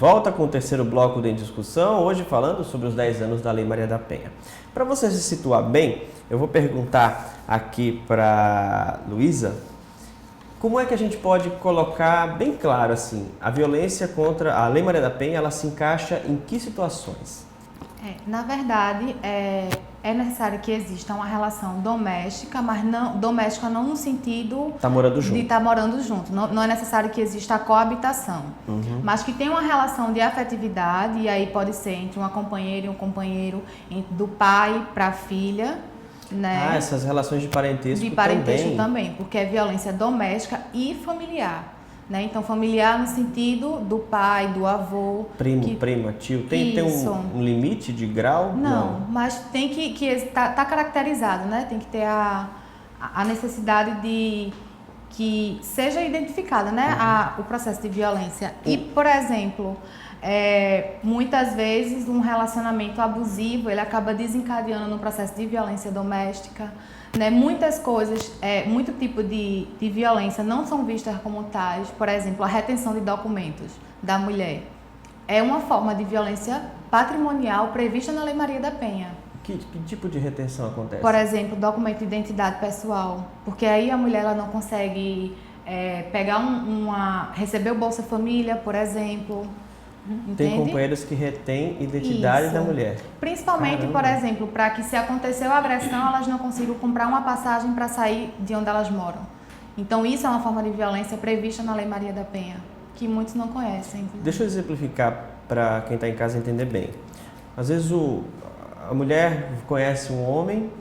volta com o terceiro bloco de discussão, hoje falando sobre os 10 anos da Lei Maria da Penha. Para você se situar bem, eu vou perguntar aqui para Luísa, como é que a gente pode colocar bem claro assim, a violência contra a Lei Maria da Penha, ela se encaixa em que situações? Na verdade, é necessário que exista uma relação doméstica, mas não no sentido de estar morando junto. Não é necessário que exista a coabitação, mas que tenha uma relação de afetividade, e aí pode ser entre uma companheira e um companheiro, do pai para a filha, né? Essas relações de parentesco também, porque é violência doméstica e familiar. Né? Então, familiar no sentido do pai, do avô. Primo, prima, tio. Tem um limite de grau? Não, mas tem que tá caracterizado, né? Tem que ter a necessidade de que seja identificada, né? O processo de violência. E, por exemplo, muitas vezes um relacionamento abusivo, ele acaba desencadeando no processo de violência doméstica. Né, muitas coisas, muito tipo de violência não são vistas como tais. Por exemplo, a retenção de documentos da mulher é uma forma de violência patrimonial prevista na Lei Maria da Penha. Que tipo de retenção acontece? Por exemplo, documento de identidade pessoal, porque aí a mulher ela não consegue pegar receber o Bolsa Família, por exemplo. Entende? Tem companheiros que retêm identidade da mulher. Principalmente, por exemplo, para que se aconteceu a agressão, elas não consigam comprar uma passagem para sair de onde elas moram. Então isso é uma forma de violência prevista na Lei Maria da Penha, que muitos não conhecem. Deixa eu exemplificar para quem está em casa entender bem. Às vezes a mulher conhece um homem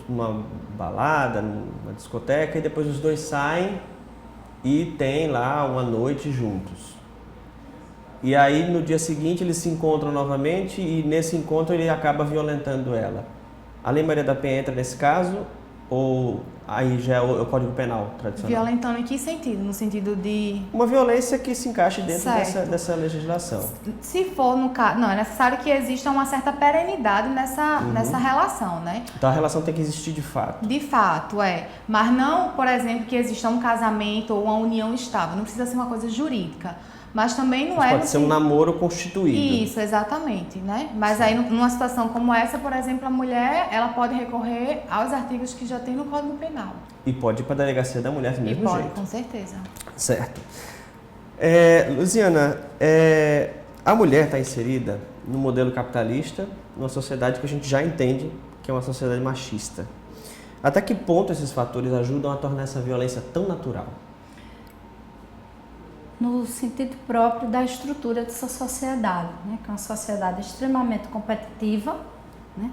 numa balada, numa discoteca, e depois os dois saem e tem lá uma noite juntos. E aí, no dia seguinte, eles se encontram novamente e, nesse encontro, ele acaba violentando ela. A Lei Maria da Penha entra nesse caso ou aí já é o Código Penal tradicional? Violentando em que sentido? No sentido de... Uma violência que se encaixe dentro dessa legislação. Se for no caso... Não, é necessário que exista uma certa perenidade nessa relação, né? Então, a relação tem que existir de fato. De fato, Mas não, por exemplo, que exista um casamento ou uma união estável. Não precisa ser uma coisa jurídica. Mas também não pode ser um namoro constituído. Isso, exatamente, né? Mas aí, numa situação como essa, por exemplo, a mulher, ela pode recorrer aos artigos que já tem no Código Penal. E pode ir para a delegacia da mulher do mesmo jeito. Pode, com certeza. Certo. Luziana, a mulher está inserida no modelo capitalista, numa sociedade que a gente já entende que é uma sociedade machista. Até que ponto esses fatores ajudam a tornar essa violência tão natural? No sentido próprio da estrutura dessa sociedade, né? Que é uma sociedade extremamente competitiva, né?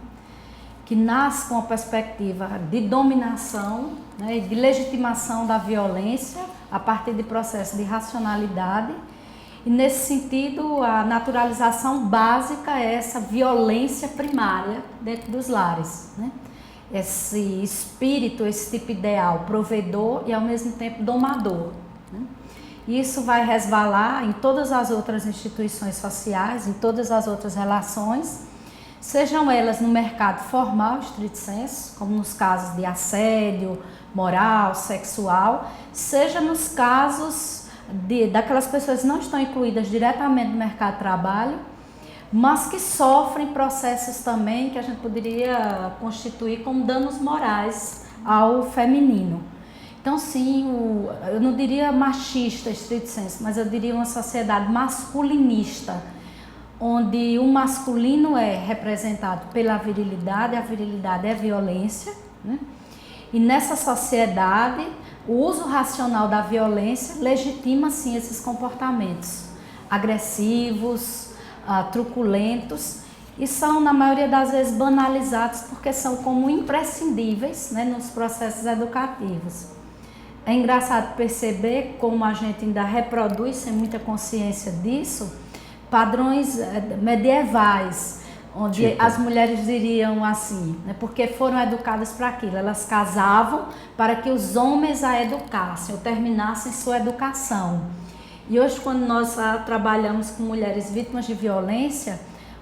Que nasce com a perspectiva de dominação, né? E de legitimação da violência a partir de processos de racionalidade. E nesse sentido, a naturalização básica é essa violência primária dentro dos lares, né? Esse espírito, esse tipo ideal provedor e ao mesmo tempo domador, né? Isso vai resvalar em todas as outras instituições sociais, em todas as outras relações, sejam elas no mercado formal, estrito sensu, como nos casos de assédio moral, sexual, seja nos casos daquelas pessoas que não estão incluídas diretamente no mercado de trabalho, mas que sofrem processos também que a gente poderia constituir como danos morais ao feminino. Então, sim, eu não diria machista, estrito sensu, mas eu diria uma sociedade masculinista, onde o masculino é representado pela virilidade, a virilidade é violência, né? E nessa sociedade, o uso racional da violência legitima, sim, esses comportamentos agressivos, truculentos, e são, na maioria das vezes, banalizados porque são como imprescindíveis, né, nos processos educativos. É engraçado perceber como a gente ainda reproduz, sem muita consciência disso, padrões medievais, onde as mulheres diriam assim, né, porque foram educadas para aquilo, elas casavam para que os homens a educassem ou terminassem sua educação. E hoje, quando nós trabalhamos com mulheres vítimas de violência,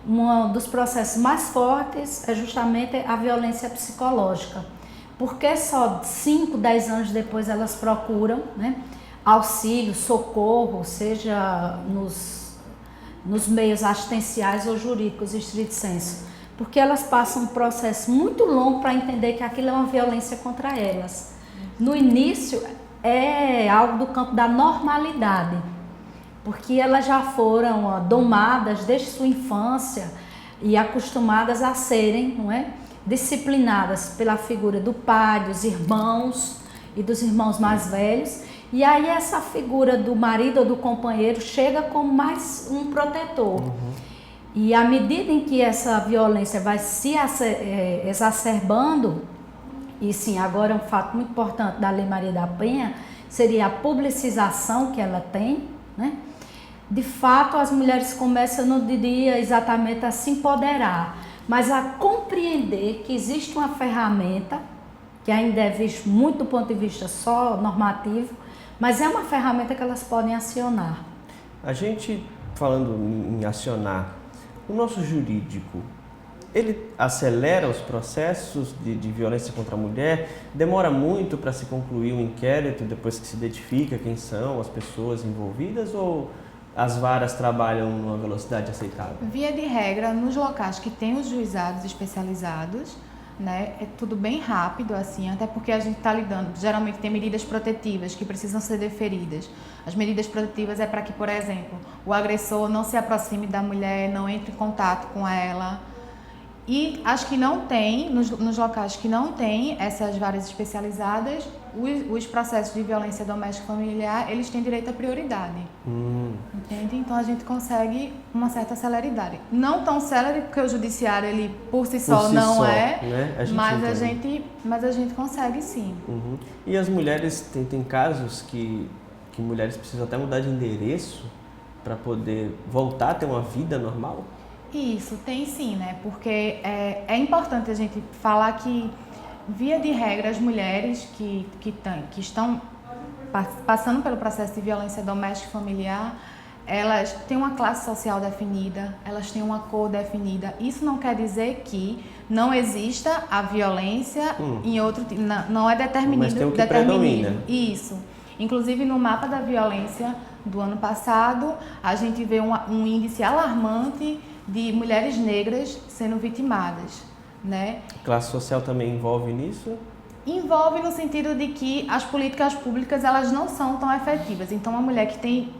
um dos processos mais fortes é justamente a violência psicológica. Porque só 5, 10 anos depois elas procuram, né, auxílio, socorro, seja nos meios assistenciais ou jurídicos, estrito sensu, porque elas passam um processo muito longo para entender que aquilo é uma violência contra elas. No início é algo do campo da normalidade, porque elas já foram domadas desde sua infância e acostumadas a serem, não é, disciplinadas pela figura do pai, dos irmãos e dos irmãos mais velhos. E aí essa figura do marido ou do companheiro chega como mais um protetor. E à medida em que essa violência vai se exacerbando, e sim, agora um fato muito importante da Lei Maria da Penha, seria a publicização que ela tem, né? De fato, as mulheres começam, eu não diria exatamente a se empoderar, mas a compreender que existe uma ferramenta, que ainda é visto muito do ponto de vista só normativo, mas é uma ferramenta que elas podem acionar. A gente, falando em acionar, o nosso jurídico, ele acelera os processos de violência contra a mulher? Demora muito para se concluir um inquérito depois que se identifica quem são as pessoas envolvidas, ou as varas trabalham numa velocidade aceitável? Via de regra, nos locais que tem os juizados especializados, né, é tudo bem rápido, assim, até porque a gente está lidando, geralmente tem medidas protetivas que precisam ser deferidas. As medidas protetivas é para que, por exemplo, o agressor não se aproxime da mulher, não entre em contato com ela. E acho que não tem, nos locais que não tem essas varas especializadas, os processos de violência doméstica e familiar, eles têm direito à prioridade. Entende? Então a gente consegue uma certa celeridade. Não tão célere, porque o judiciário, ele por si só não é, né? Mas a gente consegue sim. E as mulheres, tem casos que mulheres precisam até mudar de endereço para poder voltar a ter uma vida normal? Isso, tem sim, né? Porque é importante a gente falar que, via de regra, as mulheres que estão passando pelo processo de violência doméstica e familiar, elas têm uma classe social definida, elas têm uma cor definida. Isso não quer dizer que não exista a violência em outro tipo, não é determinado. Mas tem o que predomina. Isso. Inclusive, no mapa da violência do ano passado, a gente vê um índice alarmante de mulheres negras sendo vitimadas, né? A classe social também envolve nisso? Envolve no sentido de que as políticas públicas, elas não são tão efetivas. Então, uma mulher que tem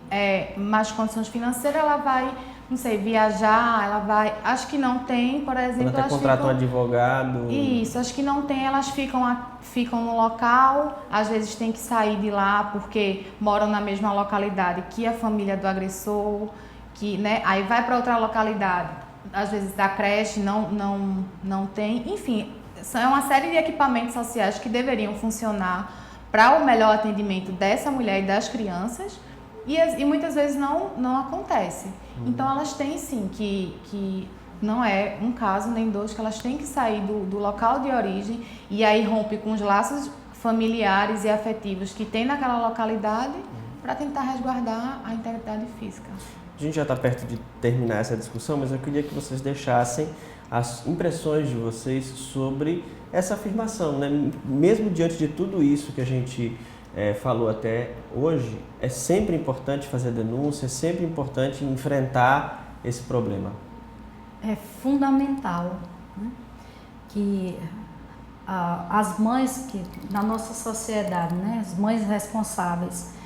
mais condições financeiras, ela vai, não sei, viajar, ela vai... Acho que não tem, por exemplo... Ela até contrata um advogado... Isso, acho que não tem, elas ficam no local, às vezes tem que sair de lá porque moram na mesma localidade que a família do agressor, que, né, aí vai para outra localidade, às vezes da creche não tem, enfim, é uma série de equipamentos sociais que deveriam funcionar para o melhor atendimento dessa mulher e das crianças, e muitas vezes não acontece. Então elas têm sim que não é um caso nem dois, que elas têm que sair do local de origem e aí rompe com os laços familiares e afetivos que tem naquela localidade para tentar resguardar a integridade física. A gente já está perto de terminar essa discussão, mas eu queria que vocês deixassem as impressões de vocês sobre essa afirmação, né? Mesmo diante de tudo isso que a gente falou até hoje, é sempre importante fazer denúncia, é sempre importante enfrentar esse problema. É fundamental, né, que as mães que na nossa sociedade, né, as mães responsáveis,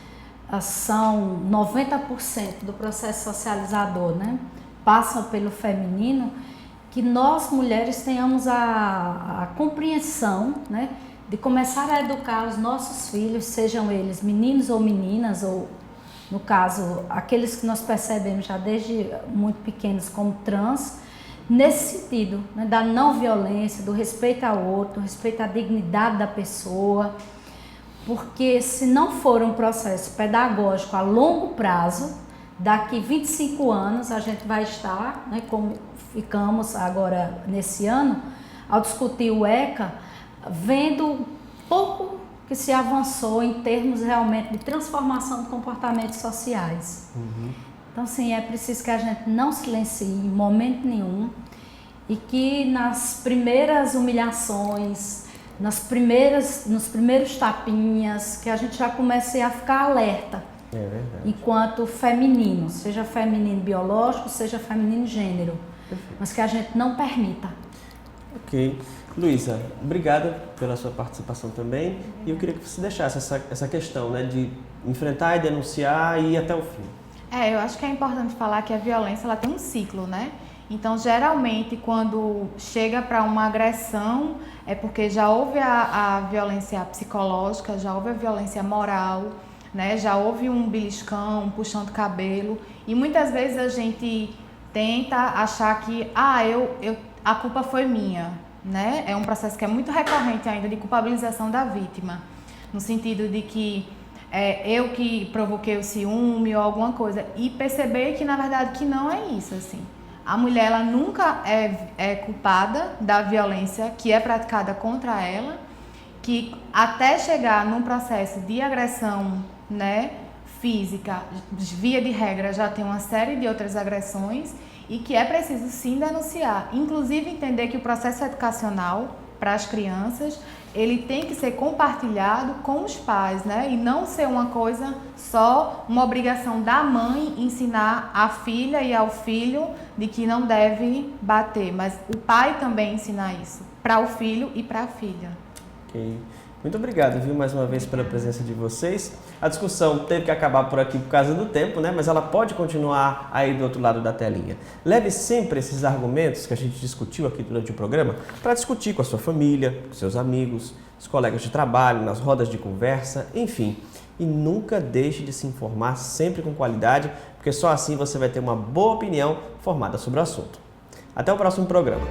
são 90% do processo socializador, né, passam pelo feminino, que nós mulheres tenhamos a compreensão, né, de começar a educar os nossos filhos, sejam eles meninos ou meninas, ou no caso, aqueles que nós percebemos já desde muito pequenos como trans, nesse sentido, né, da não violência, do respeito ao outro, do respeito à dignidade da pessoa, porque se não for um processo pedagógico a longo prazo, daqui 25 anos a gente vai estar, né, como ficamos agora nesse ano, ao discutir o ECA, vendo pouco que se avançou em termos realmente de transformação de comportamentos sociais. Então, sim, é preciso que a gente não silencie em momento nenhum e que nas primeiras humilhações, nos primeiros tapinhas, que a gente já comece a ficar alerta. É verdade. Enquanto feminino, seja feminino biológico, seja feminino gênero. Perfeito. Mas que a gente não permita. Ok. Luísa, obrigada pela sua participação também. E eu queria que você deixasse essa questão, né, de enfrentar e denunciar e ir até o fim. Eu acho que é importante falar que a violência ela tem um ciclo, né? Então, geralmente, quando chega para uma agressão, é porque já houve a violência psicológica, já houve a violência moral, né? Já houve um beliscão, um puxão de cabelo. E muitas vezes a gente tenta achar que a culpa foi minha, né? É um processo que é muito recorrente ainda de culpabilização da vítima, no sentido de que eu que provoquei o ciúme ou alguma coisa, e perceber que na verdade que não é isso, assim. A mulher ela nunca é culpada da violência que é praticada contra ela, que até chegar num processo de agressão, né, física, via de regra já tem uma série de outras agressões e que é preciso sim denunciar, inclusive entender que o processo educacional para as crianças, ele tem que ser compartilhado com os pais, né? E não ser uma coisa só, uma obrigação da mãe ensinar a filha e ao filho de que não deve bater, mas o pai também ensinar isso para o filho e para a filha. Ok. Muito obrigado, viu, mais uma vez pela presença de vocês. A discussão teve que acabar por aqui por causa do tempo, né? Mas ela pode continuar aí do outro lado da telinha. Leve sempre esses argumentos que a gente discutiu aqui durante o programa para discutir com a sua família, com seus amigos, os colegas de trabalho, nas rodas de conversa, enfim. E nunca deixe de se informar sempre com qualidade, porque só assim você vai ter uma boa opinião formada sobre o assunto. Até o próximo programa.